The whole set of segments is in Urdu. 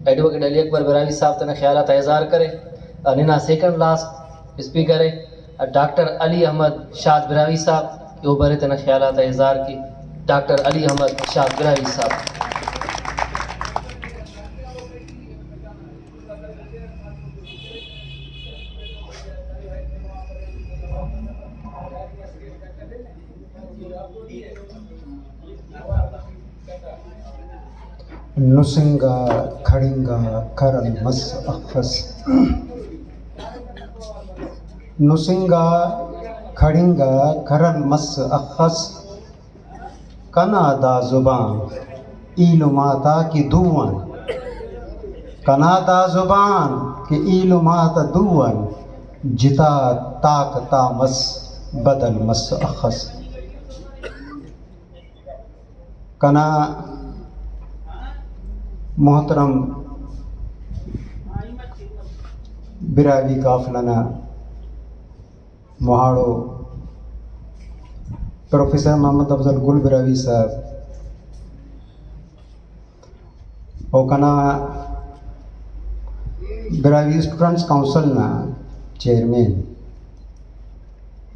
ایڈوکیٹ علی اکبر براوی صاحب تنے خیالات اظہار کرے. ننا سیکنڈ لاسٹ اسپیکر ہے ڈاکٹر علی احمد شاد براوی صاحب کہ وہ برے تنے خیالات اظہار کی. ڈاکٹر علی احمد شاد براوی صاحب. نسنگا کھڑنگا کرل مس اخس نسنگا کھڑنگا کرل مس اخس کنا دا زبان ایلوماتا کی دوان کنا دا زبان کی ایلوماتا دوان جتا طاقتا مس بدل مس اخس کنا محترم براوی قافلنا مہاڑو پروفیسر محمد افضل گل براوی صاحب اور کنا براوی اسٹوڈنٹس کاؤنسل نا چیئرمین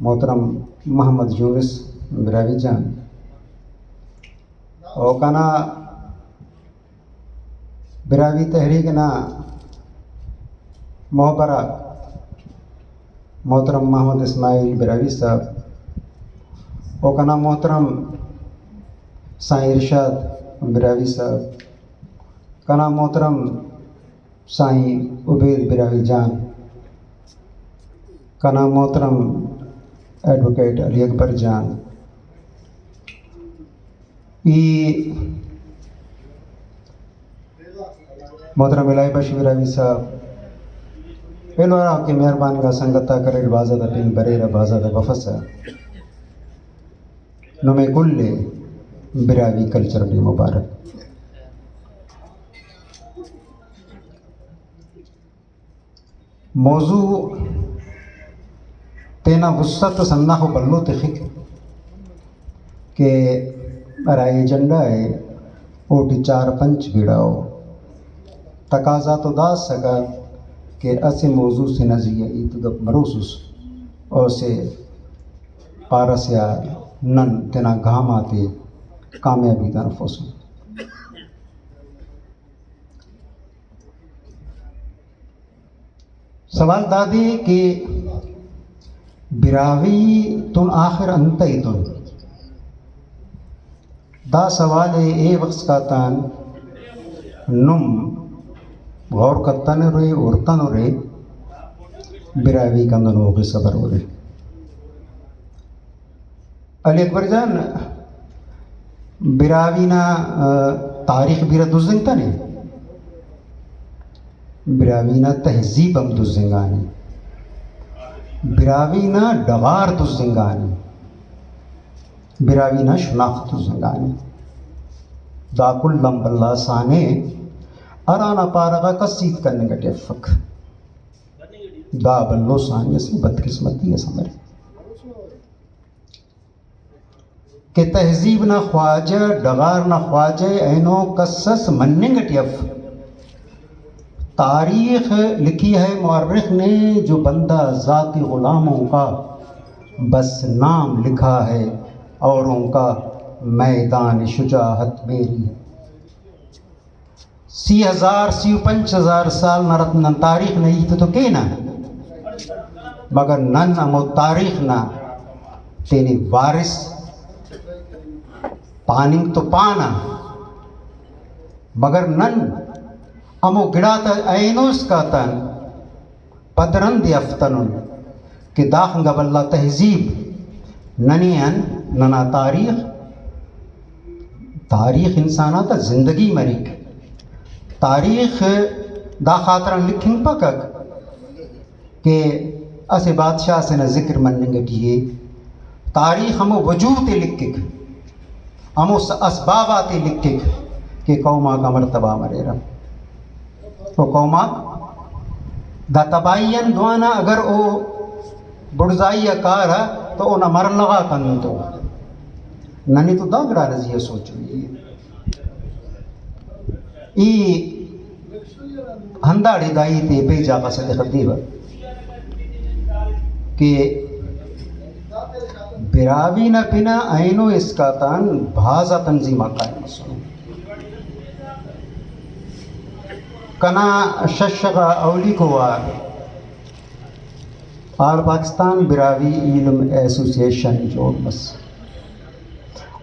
محترم محمد یونس براوی جان اور کنا براوی تحریک نا محبرہ محترم محمد اسماعیل براوی صاحب اور کنا محترم سائیں ارشاد براوی صاحب کنا محترم سائیں عبید براوی جان کنا محترم ایڈوکیٹ علی اکبر جان محترم الہی بخش براوی صاحب پیلورا کی مہربانی کا سنگتا کرے بازا دا پین بریرا بازا دا بفسا نمے کل براوی کلچر ڈے مبارک. موضوع تینا وسط سنخ بلو تخک کہ رائے ایجنڈا ہے اوٹی 4-5 بیڑاؤ تقاضا تو دا سکا کہ اسے موضوع سے نظریہ ایتدب مروسوس اور سے پارس یا نن تینا گھام آتے کامیابی دا نفوسو. سوال دادی کہ براوی تن آخر انتئی تن دا سوال اے وقت کا تان نم غور کتن رے ارتن رے براوی کندنو کی صبر ہو رے. علی اکبر جان براوی نا تاریخ بیرا دوزنگتا نے براوی نا تہذیب ہم دوزنگانی براوی نا ڈغار دوزنگانی براوی نا شناخت دوزنگانی دا کل لم بلا سانے ارانا پارغا کسید کرنے کا ٹیفک دا بلو سانی سے بدقسمتی ہے سمجھ کہ تہذیب نہ خواجہ ڈغار نہ خواجہ اینو قصص مننگ ٹیف تاریخ لکھی ہے مورخ نے جو بندہ ذاتی غلاموں کا بس نام لکھا ہے اوروں کا میدان شجاعت میری. 30,000-35,000 سال نہ تاریخ نہیں تو کہ نا مگر نن امو تاریخ نہ تیری وارث پاننگ تو پانا مگر نن امو گڑا تا اینوس کا تن پدرند یفتنن کہ داخن گب اللہ تہذیب ننین ننا تاریخ انسانا تا زندگی مریک تاریخ دا خاطران لکھن پکک کہ اسے بادشاہ سے نہ ذکر مننگ ڈیے تاریخ ہمو وجود لکھک ہمو اسبابات لکھک کہ قوما کا مرتبہ مرے رہا وہ قوما دا تبائین دوانا اگر او بڑزائی کارا تو او نہ مر لگا کندو ننی تو دا گڑا رضیہ سوچ رہی ہے. ای ہنداڑی دائی تے بے جاقا سے خدیبہ کہ براوی نہ پنا اینو اسکاتان بھازا تنظیمہ قائم سنو کنا ششغا اولی کو آل پاکستان براوی علم ایسوسیشن جو بس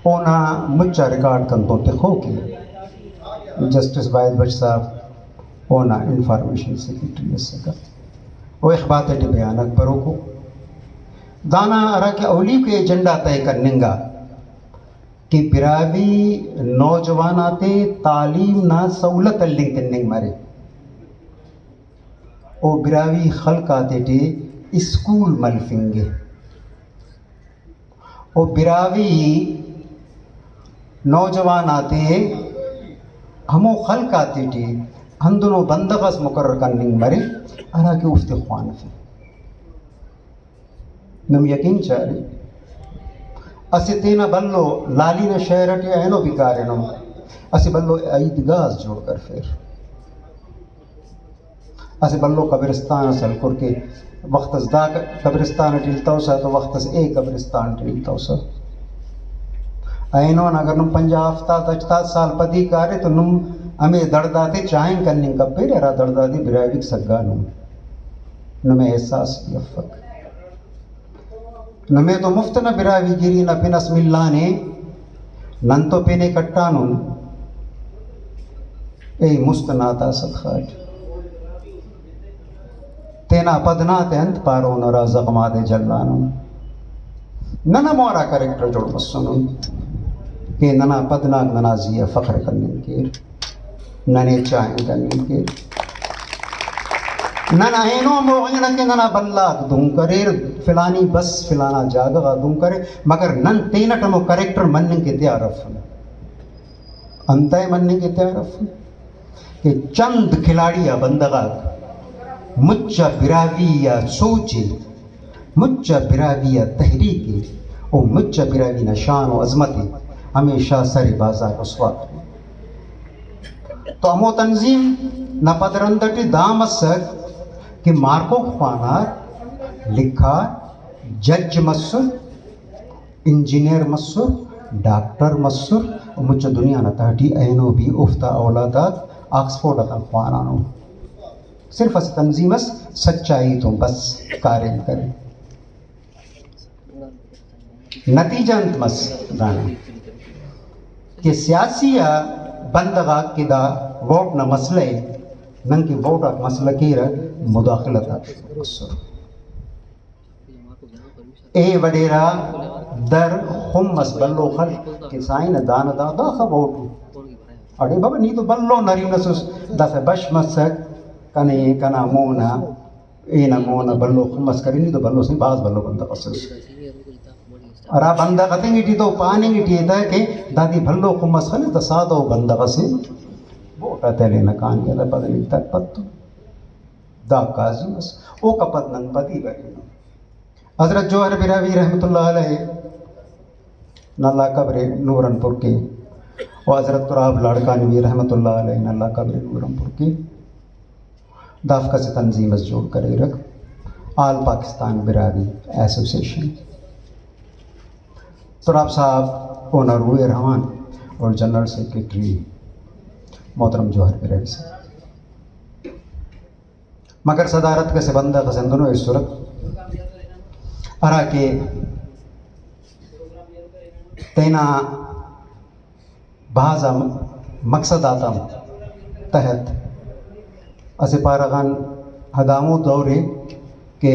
اونا مچا ریکارڈ کنتوں تخو کی جسٹس باید بچ صاحب اونا انفارمیشن سیکریٹری اس کا وہ اخبات ٹی بیانک پرو کو دانا ارا کے اولی کو ایجنڈا طے کرنگا کہ براوی نوجواناتے تعلیم نہ سہولت لنگ تنگ مارے او براوی خلقاتے ٹی اسکول ملفنگے او براوی نوجواناتے ہمو خلقاتے ٹی ہندنو بندغس مقرر کرنگ مارے ارا کے افت خوان فی نم یقین چاہے اسی تینا بلو لالینا شہرٹی اینو بکارنو اسی بلو عیدگاز جوڑ کر پھر اسی بلو قبرستان اصل کر کے وقت از دا قبرستان ٹیلتاو سا تو وقت از ایک قبرستان ٹیلتاو سا اینو اگر نم 50-60 سال پدی کارے تو نم ہمیں درداتے چاہیں کرنے کا پیر ارا درداتے براویک سگانو نمیں احساس کی افق نمیں تو مفت نہ براوی گیری نہ پن اسم اللہ نے نن تو پینے کٹانو اے مستناتا صدخاٹ تینا پدنات انت پارو نرا زغمات جلانو ننا مورا کریکٹر جوڑ بسنو کہ ننا پدناک ننازی فخر کرنے کے ننے چاہیں کرنے کے ننا اینو موغینا کہ ننا بلاک دوں کرے فلانی بس فلانا جاگا دوں کرے مگر نن تینٹنو کریکٹر منن کے تیارف انتائے منن کے تیارف کہ چند کھلاڑیا بندگاک مچا براویہ سوچے مچا براویہ تحریکی او مچا براوی نشان و عظمتی ہمیشہ سر بازار رسوات تو امو تنظیم نہ پدرندٹی دام اثر کہ مارکو خوانار لکھا جج مصر انجینئر مصر ڈاکٹر مصر مجھے دنیا نہ تاٹی اینو بھی افتا اولادات آکسفورڈ اتا خوانانو صرف اس تنظیم اس سچائی تو بس کارن کریں نتیجہ انت مس دانا کہ سیاسی بندگا کی دا ووٹ نہ مسئلہ نن کی ووٹ مسئلہ کی رہ مداخلت مصر اے وڈیرا در خمس بلو خل کہ سائن دان دا دا خبوٹ اڑے بابا نہیں تو بلو نریم نسوس دا سے بش مسک کنے کنا مونا اینا مونا بلو خمس کری نہیں تو بلو سے باز بلو بندہ قصص ارا بندہ قطیں گی تو پانے گی تیتا ہے کہ دادی بھلو خمس خلی تا سادو بندہ قصے بوٹا تیلے نکان گیا دا بدلی تک پتو دا قاضی بس او کا پت نن پتی بری حضرت جوہر براوی رحمت اللہ علیہ ناللہ قبر نورن پور کے و حضرت قرآب لڑکانوی رحمت اللہ علیہ ناللہ قبر نورن پور کے دافقہ سے تنظیم اس جوڑ کرے رکھ آل پاکستان براوی ایسوسیشن تراب صاحب اونر ہوئے رحمان اور جنرل سیکریٹری محترم جوہر براوی صاحب مگر صدارت کے سے بندہ خزندنو اس صورت ارا کے تینا بہازا مقصد آتا تحت اسے پارغان ہدامو دورے کہ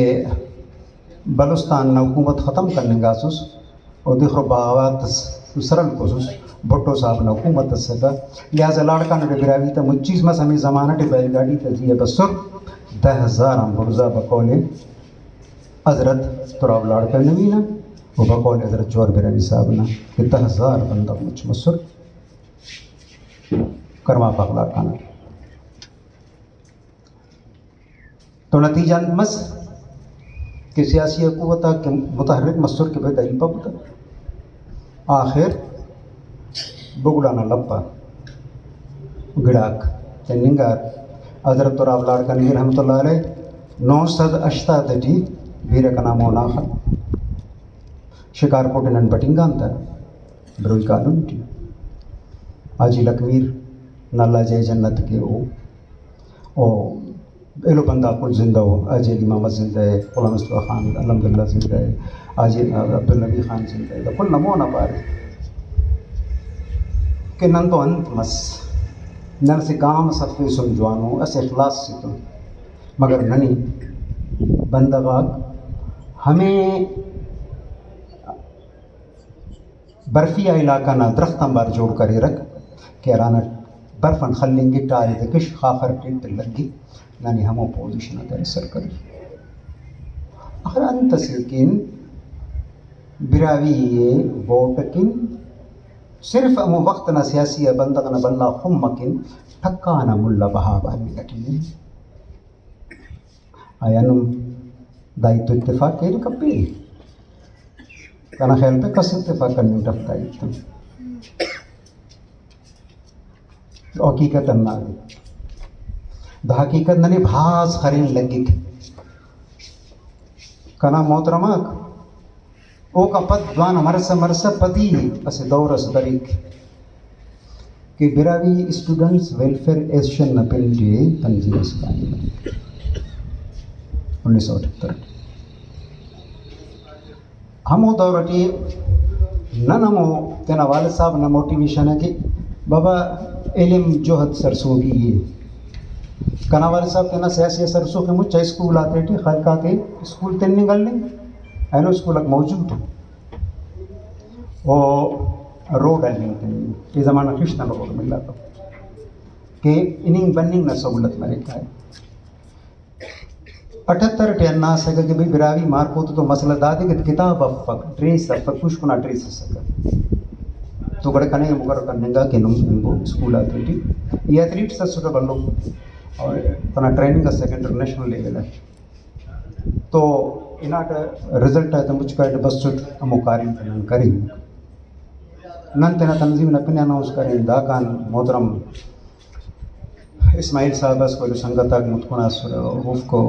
بلوستان حکومت ختم کرنے گا سوس اور دیکھو باوات سرل کوسوس بھٹو صاحب حکومت سکا لہذا لاڑکا نے براوی تا مچیز مس ہمیں زمانہ ٹی بیل گاڑی تزیہ بسر 10,000 ہم برزا بقول حضرت تراب لاڑکا نوینا وہ بقول حضرت جوہر براوی صاحب نا کہ 10,000 بندہ مچ مصر کرما پاک لاڑکا نا تو نتیجہ مس کہ سیاسی قوت کے متحرک مصر کے بے دلیپا بتا آخر بگڑانا لپا گڑاک تنگار حضرت تراب لاڑکنگی رحمۃ اللہ علیہ 988 بیر کنامو ناخل شکار کوٹنن پٹنگان تا بروئی کالونٹی آجی لکمیر نالا جے جنت کے او ایلو بندہ کل زندہ ہو آجی علی محمد زندہ ہے غلام مصطفیٰ خان الحمدللہ زندہ ہے آجی عبدالنبی خان زندہ ہے کل نمو نہ پارے کہ نن تو انت مس نن سے کام صفی سمجھوانو اس اخلاص سے تو مگر ننی بندگاک ہمیں برفیہ علاقہ نہ درخت انبار جوڑ کر رکھ کہ رانا برفن خلیں گے ٹاری دکش خاخر ٹیٹ لگی نانی ہمو پوزیشن در سر کری آخر انت سیکن براوی بوٹکن صرف امو وقت نہ سیاسی بندگ نہ بلا خمکن ٹھکانا ملا بہاب آمی لٹی آیا نم دائی تو اتفاق کہہ کپی کنا خیال پہ کس اتفاق کرنے ڈفتا ایتم حقیقت انہاری دا حقیقت ننی بھاز خرین لگی کنا محترماک او کا پد دوان مرسا پدی اسے دور اس طریق کہ براوی اسٹوڈنٹس ویلفیئر ایسوسیشن نپنڈی تنظیم اس قائم 1978 ہمو دورٹی نمو تینا والد صاحب نہ موٹیویشن ہے کہ بابا علم جوہد سرسوگی ہے کنا والد صاحب تینا سیاسی سرسو کے مجھے اسکول آتے تھے خلقاتے اسکول تین نگل لیں اینو اسکول اک موجود ہے وہ روڈ ہے یہ زمانہ کشنا روڈ ملا تو کہ انہیں بننگ نہ سہولت میں رکھا ہے 78 ٹینا سکا کہ بھئی براوی مارکو تو مسئلہ دادی کہ کتاب افق ٹریس افق کچھ کنا ٹریس سکا تو گڑے کنے مقرر کرنے گا کہ نم اسکول آتے تھی یہ ایتھلیٹ سر سکا بلو اور تنا ٹریننگ کا سیکنڈ انٹرنیشنل لیول ہے تو انہاں رزلٹ ہے تو مجھ کا بس سٹ مقارن کریں نن تینا تنظیم نپنے اناؤنس کریں دا کان محترم اسماعیل صاحب اس کو جو سنگتا متکونا وف کو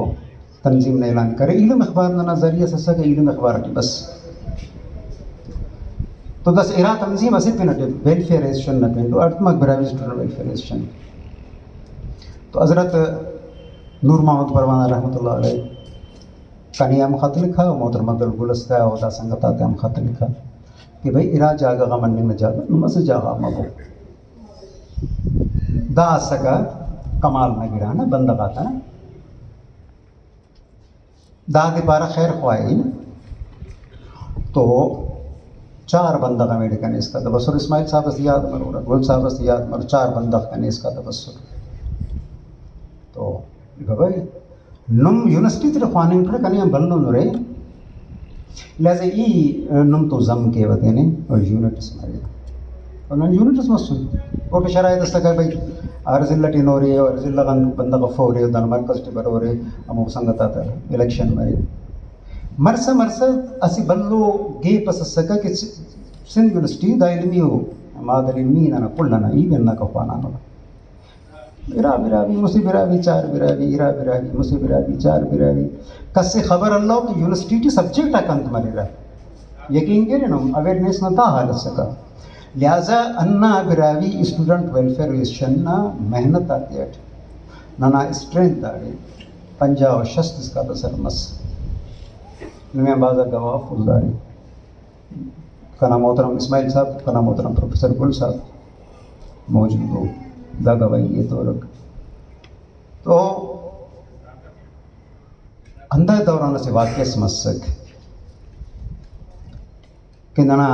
تنظیم نے اعلان کرے علم اخبار نہ ذریعہ سے سکے علم اخبار کی بس تو دس ایرا تنظیم اسی پہ نٹے ویلفیئر ایسوسیشن نٹے تو ارتمک براوی اسٹوڈنٹ ویلفیئر ایسوسیشن تو حضرت نور محمد پروانہ رحمۃ اللہ علیہ کانی ہم خط لکھا محترم عبدالگلستہ عہدہ سنگتا تے ہم خط لکھا کہ بھئی ارا جاگا غمنی میں جاگا نمس جاگا مبو دا سکا کمال نہ گرانا بندگاتا نا دا دی پارا خیر خواہی تو 4 بندہ کا میڈی کنے اس کا تبصر اسماعیل صاحب اس یاد مرورا گل صاحب اس یاد مر 4 بندہ کنے اس کا تبصر تو بھائی نم یونیورسٹی تر خوانین پر کنے ہم بلنو نورے لہذا ای نم تو زم کے ودینے اور یونٹ اسماعیل اور نن یونٹ اس مسن اور شرائط اس کا بھائی عرض اللہ ٹی نوری اور عرض اللہ غن بندہ غفوری اور دن مرکز ٹی برورے ہم سنگتا تھا الیکشن میں مرسا اسی بلو گے پس سکا کہ سندھ یونیورسٹی دا علمی ہو مادر علمی نہ کلنا ای بننا کا خوانا نہ براوی مسی براوی 4 براوی ایرا براوی مسی براوی 4 براوی کس سے خبر اللہ کہ یونیورسٹی ٹی سبجیکٹ اکنت مرے رہا یقین کرے نا اویئرنیس نہ تھا حالت سکا لہذا انا براوی اسٹوڈنٹ ویلفیئر ایسوسیشن نا محنت آتی ہے نہ اسٹرینتھ آگے 50 و 60 کا بسر مس نمیں بازا گواہ فوزداری کنا محترم اسماعیل صاحب کنا محترم پروفیسر گل صاحب موجود ہو دا گواہی یہ تو رکھ تو اندہ دوران سے واقع سمسک کہ ننا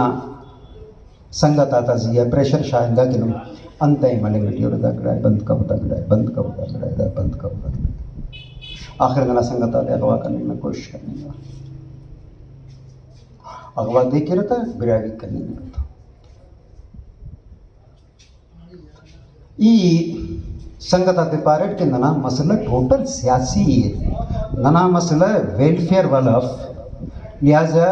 سنگت آتا زیہ پریشر شاہد گا کہ نم انتہ ہی ملیں گٹی اور دا گڑائے بند کا ہوتا گڑائے بند کا ہوتا گڑائے دا بند کا ہوتا گڑائے آخر ننا سنگت آتے اغوا کرنے میں کوشش کرنے گا اغوا دے کے رہتا ہے براوی کرنے میں رہتا ای سنگت آتے پاریٹ کے ننا مسئلہ ٹوٹل سیاسی ہے ننا مسئلہ ویلفیئر والا لہذا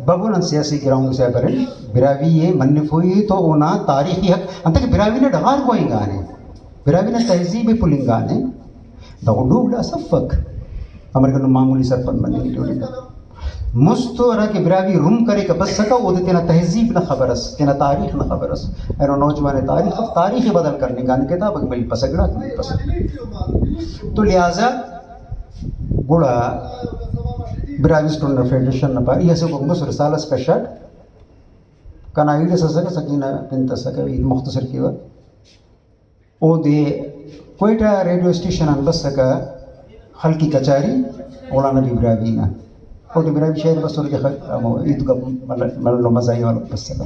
بگونا سیاسی گراؤنڈ سے کریں براوی یہ منف ہوئی تو اونا تاریخی حق انتا کہ براوی نے ڈغار کوئی گانے براوی نے تہذیب پلنگانے دوغ لا صفك امريكا معمولي سرپن بني جوړي مستوره کې براوی روم کرے که بس سکا وہ تینا تہذیب نہ خبرس تینا تاریخ نہ خبرس ایرو نوجوان تاریخ بدل کرنے کا کتاب بل پسگڑا نہیں پسند تو لہذا گڑا براوی اسٹوڈنٹ فیڈریشن نہ پاری ایسے کو مصر رسالہ سپیشل کنا ایڈ سسکا سکینہ پنت سکا عید مختصر کیوا او دے کوئٹہ ریڈیو اسٹیشن ان بس سکا خلقی کچاری مولانا نبی براوینا او دے براوی شہر بس اور عید کا ملو مزائی والا بس سکا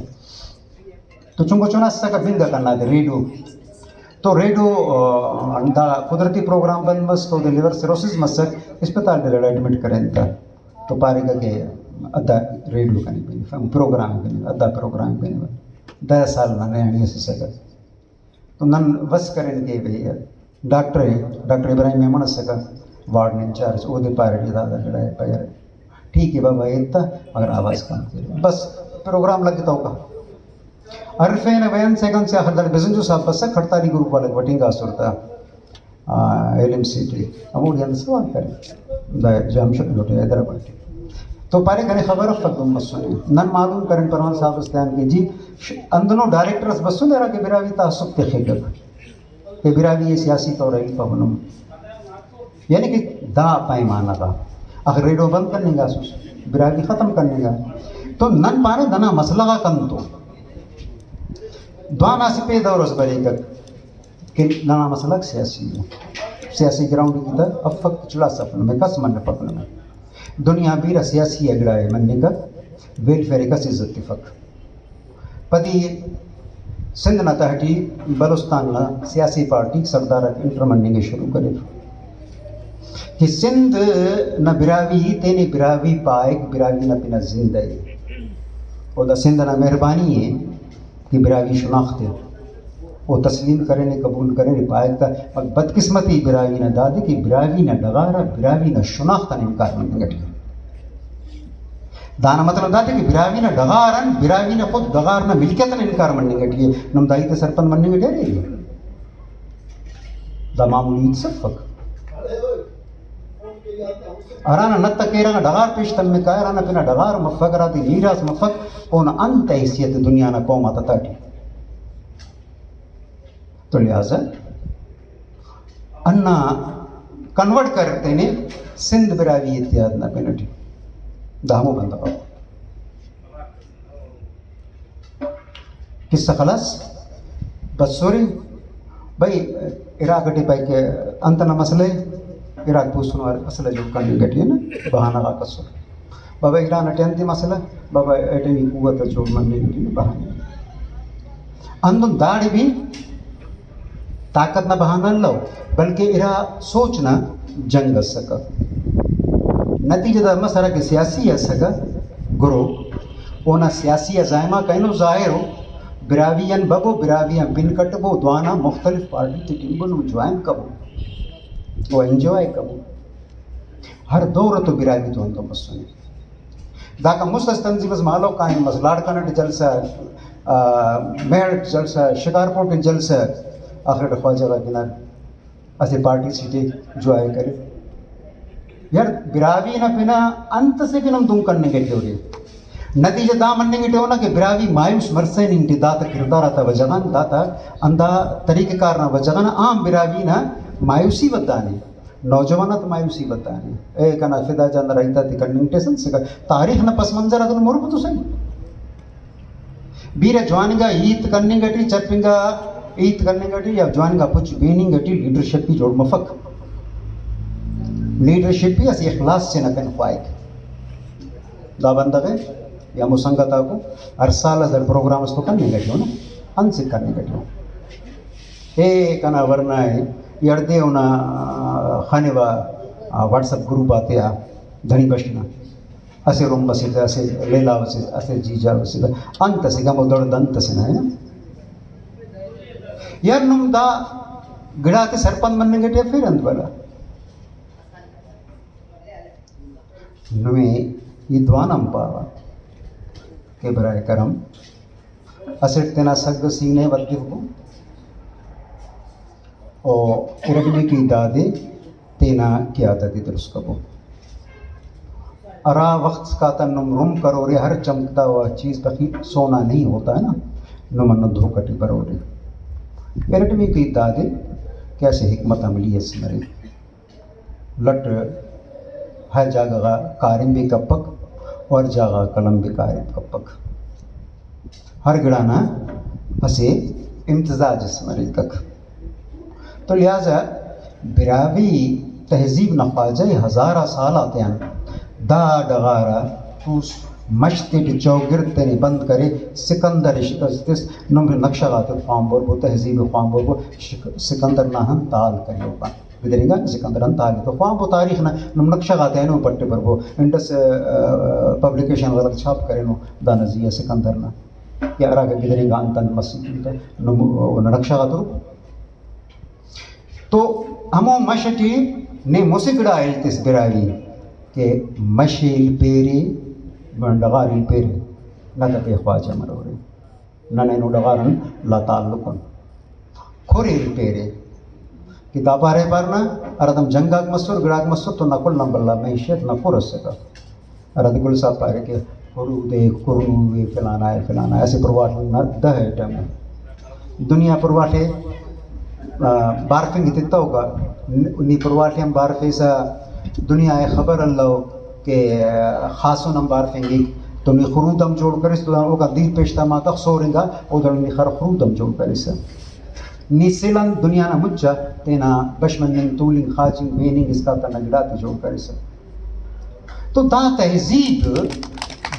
تو چونکو چونا سکا بندہ کرنا دے ریڈیو تو ریڈیو دا قدرتی پروگرام بند مس تو دے لیور سیروسز مسک اسپتال دے لڑا ایڈمٹ کریں تا تو پارے گا کہ ادا ریڈیو کا نہیں بنی پروگرام کا نہیں ادا پروگرام کا نہیں 10 سال نہ رہنے سے سکا تو نن بس کریں گے بھئی ڈاکٹر ابراہیم میمن سکا وارڈ میں انچارج او دے پارے دادا لڑائے پیر ٹھیک ہے بابا ایتا مگر آواز کم کرے بس پروگرام لگتا ہوگا عرفین بیان سیکنڈ سے آخر در بزنجو صاحب بس کھڑتالی گروپ والا وٹنگا سورتا ایل ایم سی ٹی امور یعنی سوال کریں دا جامشت لوٹے حیدرآباد تو پارے کنے خبر افت دم مسونی نن معلوم کریں پروان صاحب استعان کی جی اندنو ڈائریکٹرز بسو دیرا کہ براوی تعصب تے خیلب کہ براوی یہ سیاسی طور ہے فہنم یعنی کہ دا پیمانہ دا اگر ریڈیو بند کرنے گا سوس براوی ختم کرنے گا تو نن پارے دنا مسئلہ کا کم تو دوانا سے پہ دورس بری کر کہ دنا مسئلہ سیاسی ہے سیاسی گراؤنڈ کی تا اب فقط چلا سفن میں کس من پکن میں دنیا بیرا سیاسی اگڑائے مننے کا ویلفیئر کا عزت فقر پتی سندھ نہ تہٹی بلوستان نہ سیاسی پارٹی سردار انٹر مننے شروع کرے کہ سندھ نہ براوی تینے براوی پائک براوی نہ پنا زندہ ہے اور دا سندھ نہ مہربانی ہے کہ براوی شناخت ہے وہ تسلیم کریں قبول کریں پائک تا مگر بدقسمتی براوی نہ دادے کہ براوی نہ ڈغارا براوی نہ شناخت نہ انکار من گٹی دانا مطلب دادے کہ براوی نہ ڈغارن براوی نہ خود ڈغار نہ ملکیت نہ انکار من گٹی نم دائی تے سرپن من گٹی رہی دا معمولی صفق ارانا نت کیرا ڈغار پیش تم میں کائرانا پنا ڈغار مفقراتی نیراس مفق اون انت حیثیت دنیا نہ قوم آتا ٹی تو لہذا انا کنورٹ کرتے نے سندھ براوی اتحاد نہ پینٹی دامو بندہ پاو قصہ خلاص بس سوری بھائی عراق ٹی پائی کے انت نہ مسئلے عراق پوچھنے والے مسئلہ جو کرنے گٹی ہے نا بہانہ کا قصور بابا ایران اٹینتی مسئلہ بابا ایٹمی قوت جو مننے گٹی بہانے اندن داڑی بھی طاقت نہ بہانا لو بلکہ ارا سوچنا جنگ سکا نتیجہ دا مسئلہ کہ سیاسی ہے سکا گرو اونا سیاسی زائمہ کہنو ظاہر ہو براویان بگو براویان بن کٹبو دوانا مختلف پارٹی تی ٹیمبنو جوائن کبو وہ انجوائے کبو ہر دور تو براوی تو اندو مسئلہ داکا مستس تنظیمز مالو کائن مزلاڑ کنٹ جلسہ میرٹ جلسہ شکارپورٹ جلسہ آخر خواجہ کا کنار اسے پارٹی سیٹے جو آئے کرے یار براوی نہ پنا انت سے کنم دوں کرنے گئے ہو رہے نتیجہ دا مننے گئے ہونا کہ براوی مایوس مرسے نہیں داتا کردارہ تا وجگان داتا اندہ طریقہ کارنا وجگان عام براوی نہ مایوسی بدانے نوجوانت مایوسی بدانے اے کنا فدا جان رہیتا تی کرنے ٹیسن سکا تاریخ نہ پس منظر ادن مرب تو صحیح بیرے جوانگا عید کرنے گٹی چرپنگا عید کرنے گٹی یا جوان کا پچھ بیننگ گٹی لیڈرشپ کی جوڑ مفق لیڈرشپ بھی اسی اخلاص سے نہ کن خواہی دا بندگے یا مسنگتا کو ہر سال از در پروگرام اس کو کرنے گٹی ہو نا انسک کرنے گٹی ہو اے کنا ورنہ ہے یردے ہونا خانے با واٹس اپ گروپ آتے ہیں دھنی بشنا اسے روم بسیتا اسے لیلا بسیتا اسے جیجا بسیتا انت سے گم دوڑ دنت سے نہ ہے نا یار نم دا گڑاتے سرپن مننے گٹے پھر اند والا نمیں یہ دوانم پاوا کہ برائے کرم اسٹ تینا سگ سینے ودی کو اور ارگنے کی دادے تینا قیادت درست کبو ارا وقت کا تنم روم کرو رے ہر چمکتا ہوا چیز پکی سونا نہیں ہوتا ہے نا نمن دھوکٹی برو رے پیرٹ میں کی دادے کیسے حکمت عملی اس مرے لٹ ہر جگہ کارم بھی کپک اور جگہ قلم بھی کارم کپک ہر گڑانا اسے امتزاج اس مرے کک تو لہٰذا براوی تہذیب نخواجہ ہزارہ سال آتے ہیں دا ڈغارا توس مشتِ چوگرد تینے بند کرے سکندر شکستس نمبر نقشہ غاتت خوام بو تہذیب خوام بو سکندر ناہن تال کرے اوپا بدرے گا سکندران تال تو خوام بو تاریخ نم نقشہ غاتے ہیں نو پٹے پر بو انڈس پبلیکیشن غلط چھاپ کرے نو دا نزیہ سکندر نا یا ارا کے بدرے گا انتن مسجد نم نقشہ غاتو تو ہمو مشٹی نے موسیقڑا ایلتس براوی کہ مشیل پیری ڈغاری پیری نہ تپے خواجہ مرورے نہ نینو ڈغارن لا تعلقن کھوریل پیری کتابہ رہ پارنا اردم جنگاک مسور گڑاک مسور تو نقل نمبر اللہ معیشت نہ خور سکا ارد گل صاحب پارے کہ خرو دے کرنو وے فلانا ہے فلانا ایسے پرواٹ نہ دہ ہے ٹیم دنیا پرواٹے بارفنگ اتتا ہوگا انہی پرواٹے ہم بارفے سا دنیا ہے خبر اللہ کہ خاصون ہم بارفنگی تو انہی خرودم جوڑ کرس تو اوکا دیر پیشتا ما تک سورنگا او در انہی خرودم جوڑ کرس نی سیلن دنیا نا مجھا تینا بشمننگ تولنگ خاچنگ ویننگ اس کا تا نگڑاتی جوڑ کرس تو دا تہذیب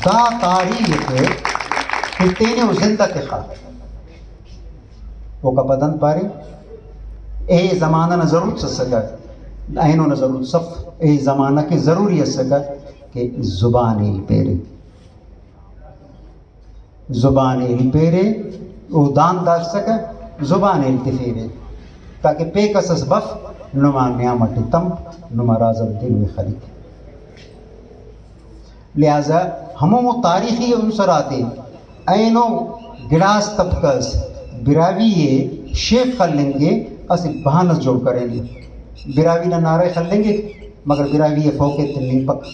دا تاریخ کہ تینے وہ زندہ تخا اوکا بدن پاری اے زمانہ نہ ضرورت سے سکا اینو نہ ضرورت صف اے زمانہ کی ضروری ہے سکا کہ زبان ایل پیرے زبان ایل پیرے او دان داشت سکا زبان ایل تفیرے تاکہ پیکس اس بف نما نیامتی تم نما رازم دل میں خلیق لہذا ہموں تاریخی عنصراتے اینو گلاس طبقس براوی شیخ خلیں گے اسی بہانس جوڑ کریں گے براوی نہ نعرے خلیں گے مگر براوی فوق تلنگ پک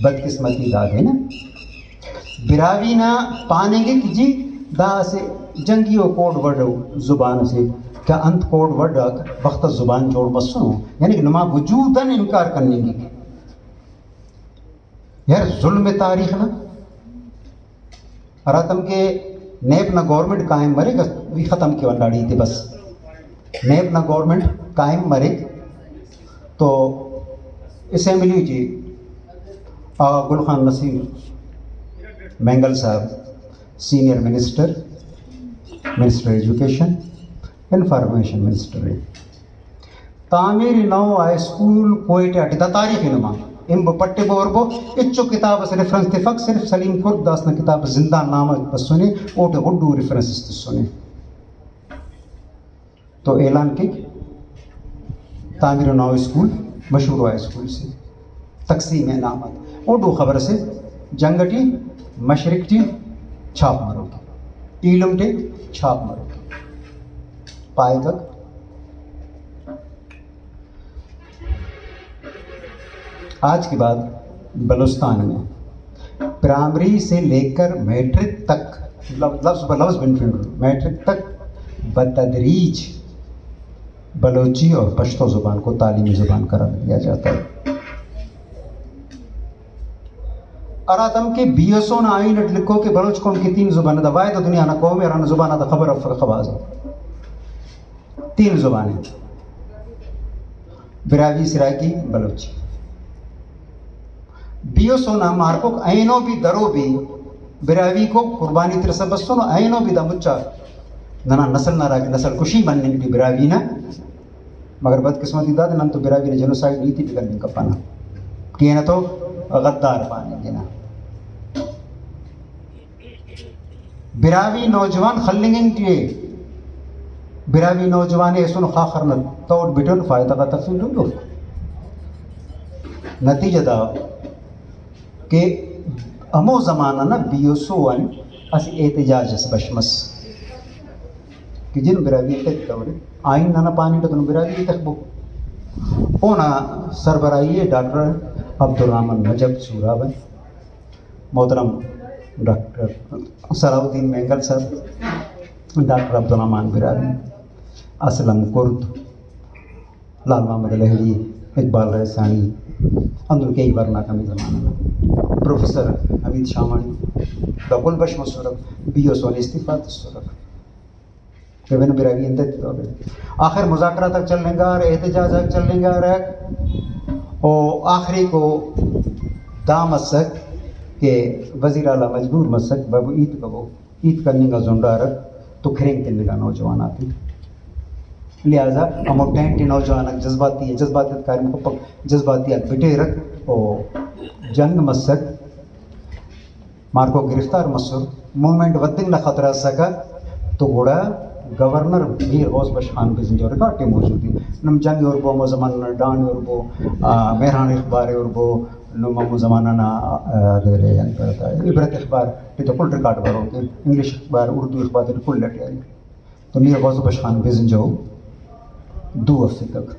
بدقسمتی دا ہے نا براوی نہ پانے گے کہ جی دا سے جنگیو کوڈ وڈو زبان سے کیا انت کوڈ وڈ وقت زبان جوڑ بسوں یعنی کہ نما وجوداً انکار کرنے گے یار ظلم تاریخ نا اراتم کے نیب نہ گورنمنٹ قائم مرے گا بھی ختم کی ونڈاڑی تھی بس نیب نہ گورنمنٹ قائم مرے تو اسمبلی جی گل خان نصیر مینگل صاحب senior minister education information minister تعمیر نو آئی سکول کوئٹہ ڈیتا تاریخ نما ام پٹے بور بو اچو کتاب سے ریفرنس تے فق صرف سلیم کرد داسنا کتاب زندہ نامہ بس سنے اوٹے اردو ریفرنس اس سنے تو اعلان کی تعمیر نو اسکول مشہور ہوا اسکول سے تقسیم انعامات اردو خبر سے جنگٹی مشرق ٹی چھاپ مرو کی ٹیلم ٹی چھاپ مرو کی پائے تک آج کے بعد بلوچستان میں پرائمری سے لے کر میٹرک تک لفظ بلفظ میٹرک تک بتدریج بلوچی اور پشتو زبان کو تعلیمی زبان قرار دیا جاتا ہے اراتم کے بی ایس او نہ آئین لکھو کہ بلوچ قوم کی 3 زبانیں دوائی تو دنیا نہ قوم اور زبانہ دا خبر افر خواز 3 زبانیں براوی سرائکی بلوچی بیو سونا مارکو اینو بھی درو بھی براوی کو قربانی تر سب سنو اینو بھی دا مچا ننا نسل نہ رہا کہ نسل کشی بننے کی براوی نا مگر بدقسمتی داد نن تو براوی نے جنوسائیڈ نیتی بھی کرنے کا پانا کہ نا تو غدار پانے گے نا براوی نوجوان خلنگن کے براوی نوجوان ایسون خاخر نہ توڑ بٹن فائدہ کا تفصیل لو نتیجہ دا کہ امو زمانہ نا بیوسوان اسی احتجاج اس بشمس کہ جن براوی تک دورے آئین نہ پانی تو براوی تک بو اونا سربراہی ڈاکٹر عبدالرحمن نجب سوراب محترم ڈاکٹر صلاح الدین مینگل صاحب ڈاکٹر عبدالرحمن براوی اسلم کرد لال محمد لہری اقبال ریسانی اندر کئی بار ناکامی زمانہ پروفیسر حمید شامانی ڈاکل بش مصورف بی او سونی استفاد صورف کیون براوی انتظر ہو گئے آخر مذاکرہ تک چلنے گا اور احتجاج تک چلنے گا اور آخری کو دا مسک کہ وزیر اعلیٰ مجبور مسک بابو عید کرنے کا زنڈا رکھ تو کھرینگ کرنے کا نوجوان آتی لہٰذا ہم ٹینٹی نوجوان جذباتی کاری کو جذباتی بٹے رکھ اور جنگ مسک مارکو گرفتار مسر مومنٹ ودنگ نہ خطرہ سکا تو گوڑا گورنر میر غوث بش خان بزنجو ریکارڈ موجود ہیں نم جنگ اور بو زمانہ ڈان اور بو مہران اخبار اور بو نم زمانہ نا عبرت اخبار یہ تو کل ریکارڈ بارو کہ انگلش اخبار اردو اخبار تو کل لٹے آئی تو میر غوث بش خان بزنجو 2 ہفتے تک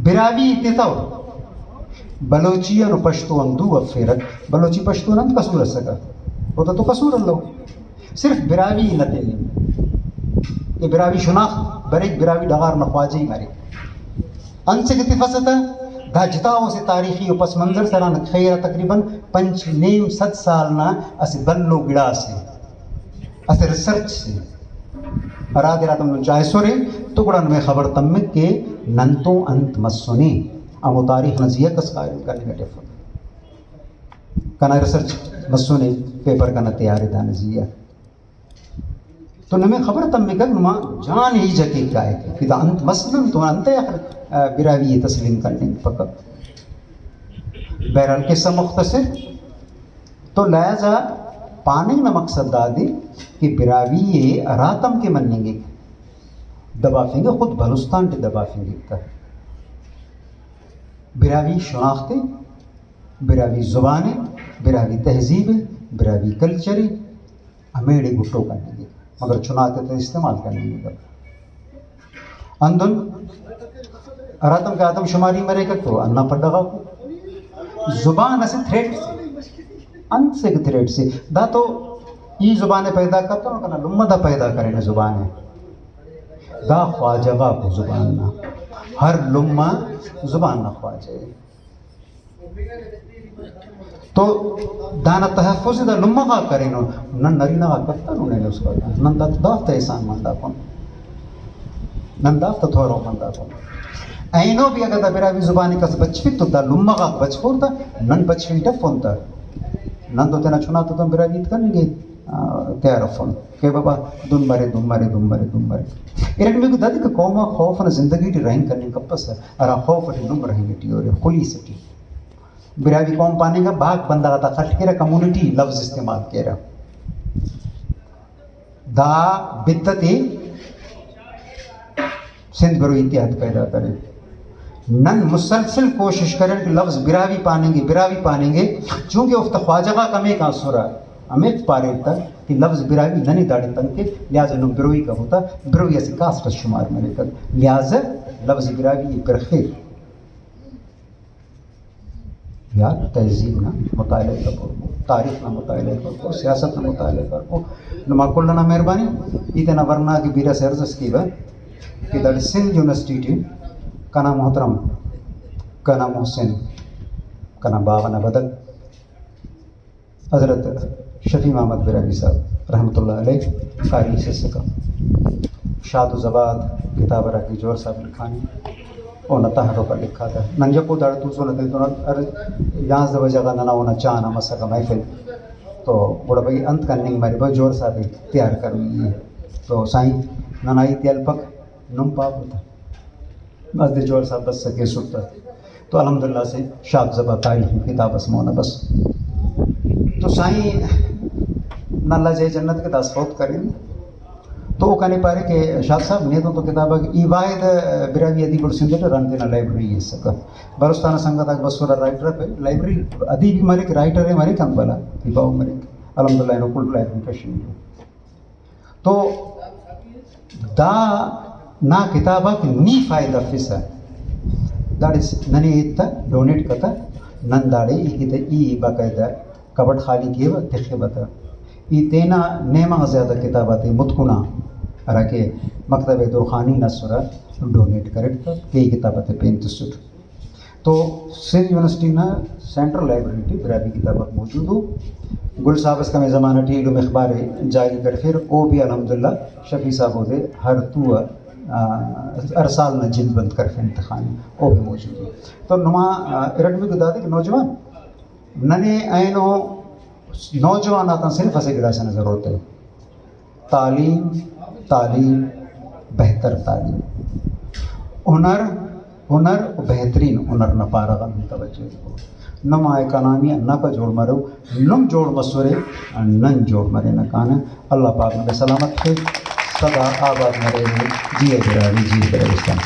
براوی تیتاو بلوچیان و پشتوان 2 ہفتے رکھ بلوچی پشتوان ہم قصور سکا ہوتا تو قصور اللہ صرف براوی نتے یہ براوی شناخت بریک براوی ڈغار نخواجی مارے ان سے کتی فستا دا جتاو سے تاریخی و پس منظر سران خیرہ تقریباً 5.5 سالنا اسے بلو گڑا سے اسے ریسرچ سے اراد راتم نن چاہے سورے تو گڑا نمیں خبر تمک کے ننتو انت مسونے امو تاریخ نزیہ کس قائم کرنے گٹے فت کنا ریسرچ مسونے پیپر کنا تیاری دا نزیہ تو نمیں خبر تمک نما جان ہی جکی کائے کہ دا انت مسلم تو انت براوی تسلیم کرنے فقط بہرحال قصہ مختصر تو لہذا پانے نہ مقصد دادی کہ براوی یہ راتم کے منیں گے دبافیں گے خود بلوستان کے دبافیں گے براوی شناختے براوی زبانیں براوی تہذیب براوی کلچر ہمیڑے گھٹو کرنے گے مگر چناتے تو استعمال کرنے گے اندن راتم کے آدم شماری مرے گا تو انا پڑھا کو زبان اسے تھریٹ سے انت سے تھریٹ سے دا تو یہ زبانیں پیدا کرتا ہوں کہنا لمدہ پیدا کریں نا زبانیں دا خواجہ کو زبان نہ ہر لمہ زبان نہ خواجہ تو دانا تحفظ دا لمہ کا کریں نہ نری نہ کرتا نہ اس کو نن دا دافت احسان مندہ کن نن دافت تھورو مندہ کن اینو بھی اگر دا براوی زبانی کس بچفی تو دا لمہ کا بچفور تا نن بچفی ڈفون تا نن تو تینا چھنا تو تم براویت کرنے گے تیار افن کہ بابا دن مرے ایرن میں کو دادی کہ قوما خوف نہ زندگی ٹی رہن کرنے کا پس ہے ارا خوف ٹی نم رہیں گی اور خلی سٹی براوی قوم پانے کا بھاگ بندہ تا خٹ کے رہا کمیونٹی لفظ استعمال کیا رہا دا بدتی سندھ برو اتحاد پیدا کرے نن مسلسل کوشش کریں کہ لفظ براوی پانیں گے چونکہ افت خواجہ کا کمی کا سورا ہمیں پارے تک کہ لفظ براوی ننی داڑی تن کے لہٰذا نم بروئی کا ہوتا بروئی ایسی کاسٹ شمار میں لے کر لہٰذا لفظ براوی پر خیر یار تہذیب نہ مطالعہ کرو تاریخ نہ مطالعہ کرو سیاست نہ مطالعہ کرو نما کلنا مہربانی اتنا ورنہ کی بیرا سرزس کی با کہ در سندھ یونیورسٹی ٹی کنا محترم کنا محسن کنا باغنا بدل حضرت شفیع محمد براوی صاحب رحمۃ اللہ علیہ قاری سے سکا شاد و زباد کتاب رکھی جوہر صاحب لکھانی اور نتاہروں کا لکھا تھا ننجپو دار دوسروں نے یہاں سے وجہ نہ ہونا چاہنا مسا کا محفل تو بڑا بھائی انت کرنے کی ماری بھائی جوہر صاحب تیار کر لی ہے تو سائیں ننائی تیل پک نم پاپ ہوتا مسجد جوہر صاحب بس سکے سکتا تو الحمدللہ سے شاد زبا تاریخ کتاب اسمونا بس تو سائیں ناللہ جائے جنت کے داس فوت کریں تو وہ کہنے پارے کہ شاد صاحب نے تو کتاب ای واحد براوی ادیب السندھ رن دینا لائبریری ہے سکا بلوستانہ سنگت آج بسورا رائٹر پہ لائبریری ادیب مرک رائٹر ہے مرک ہم بلا ایباؤ مرک الحمدللہ انہوں کل لائبریری کشن تو دا نا کتابک نی فائدہ فسا داڑس ننے ایتا ڈونیٹ کتا نن داڑے ای باقاعدہ کبٹ خالی کیے و تخے بتا ای تینا نیمہ زیادہ کتابات متکنا رکھے مکتب درخانی نصرہ ڈونیٹ کرتا کئی کتابات پینت سٹ تو سندھ یونیورسٹی نا سینٹرل لائبریری ٹی برابی کتابات موجود ہو گل صاحب اس کا میں زمانہ ٹی علم اخبار جاری کر پھر او بھی الحمدللہ شفیع صاحب ہو دے ہر تو ارسال نہ جلد بند کر پھر انتخانی او بھی موجود ہے تو نما ارٹ میں گدا دے کہ نوجوان ننے اینو نوجوان آتا صرف اسے گڑا سے ضرورت ہے تعلیم تعلیم بہتر تعلیم ہنر ہنر بہترین ہنر نہ پارغ توجہ نما اکانامی نہ کا جوڑ مرو نم جوڑ مسورے نن جوڑ مرے نہ کانے اللہ پاک نے سلامت کے سدا آباد مرے جیے براوی جیے برائستان